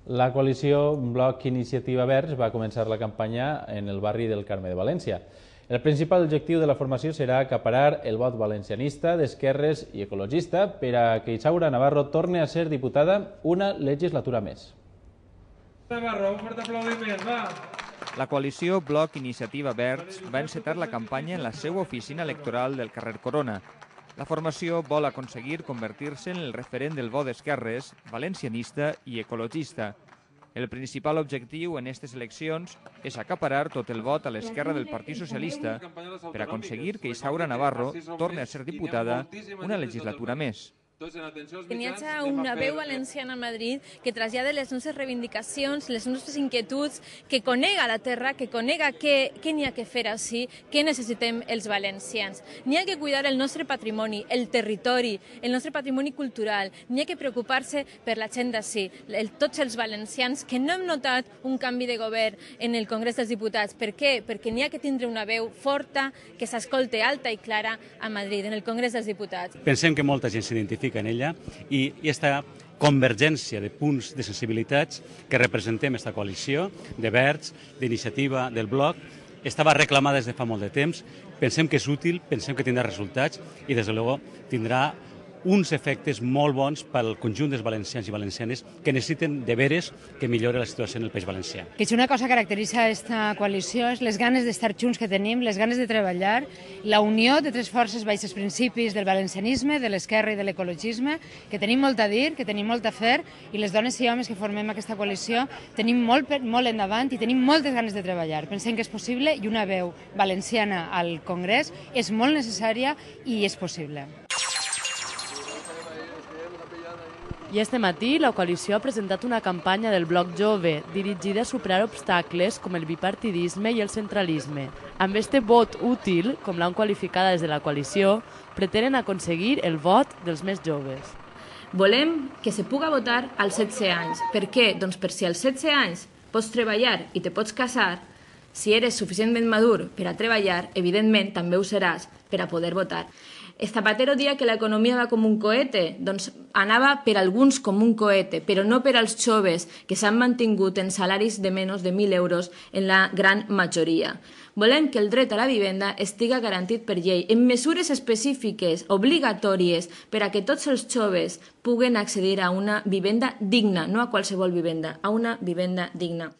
La coalició Bloc Iniciativa Verds va començar la campanya en el barri del Carme de València. El principal objectiu de la formació serà acaparar el vot valencianista, d'esquerres i ecologista per a que Isaura Navarro torni a ser diputada una legislatura més. Navarro, un fort aplaudiment, va! La coalició Bloc Iniciativa Verds va encetar la campanya en la seva oficina electoral del carrer Corona. La formació vol aconseguir convertir-se en el referent del vot d'esquerres, valencianista i ecologista. El principal objectiu en aquestes eleccions és acaparar tot el vot a l'esquerra del Partit Socialista per aconseguir que Isaura Navarro torni a ser diputada una legislatura més. Que n'hi hagi una veu valenciana a Madrid que trasllada les nostres reivindicacions, les nostres inquietuds, que conega la terra, que conega què n'hi ha que fer així, què necessitem els valencians. N'hi ha que cuidar el nostre patrimoni, el territori, el nostre patrimoni cultural. N'hi ha que preocupar-se per la gent d'ací, tots els valencians que no hem notat un canvi de govern en el Congrés dels Diputats. Per què? Perquè n'hi ha que tindre una veu forta, que s'escolte alta i clara a Madrid, en el Congrés dels Diputats. Pensem que molta gent s'identifica en ella i aquesta convergència de punts de sensibilitats que representem esta coalició de Verds, d'Iniciativa, del Bloc, estava reclamada des de fa molt de temps. Pensem que és útil, pensem que tindrà resultats i, des de luego, tindrà uns efectes molt bons pel conjunt dels valencians i valencianes que necessiten de veres que millore la situació en el País Valencià. Que si una cosa caracteritza aquesta coalició és les ganes d'estar junts que tenim, les ganes de treballar, la unió de tres forces baix els principis del valencianisme, de l'esquerra i de l'ecologisme, que tenim molt a dir, que tenim molt a fer, i les dones i homes que formem aquesta coalició tenim molt endavant i tenim moltes ganes de treballar. Pensem que és possible i una veu valenciana al Congrés és molt necessària i és possible. I este matí la coalició ha presentat una campanya del Bloc Jove dirigida a superar obstacles com el bipartidisme i el centralisme. Amb este vot útil, com l'han qualificada des de la coalició, pretenen aconseguir el vot dels més joves. Volem que se puga votar als 16 anys. Per què? Doncs per si als 16 anys pots treballar i te pots casar, si eres suficientment madur per a treballar, evidentment també ho seràs per a poder votar. Zapatero dia que l'economia va com un cohete, doncs anava per alguns com un cohete, però no per als joves que s'han mantingut en salaris de menys de 1.000 euros en la gran majoria. Volem que el dret a la vivenda estiga garantit per llei, en mesures específiques, obligatòries, per a que tots els joves puguen accedir a una vivenda digna, no a qualsevol vivenda, a una vivenda digna.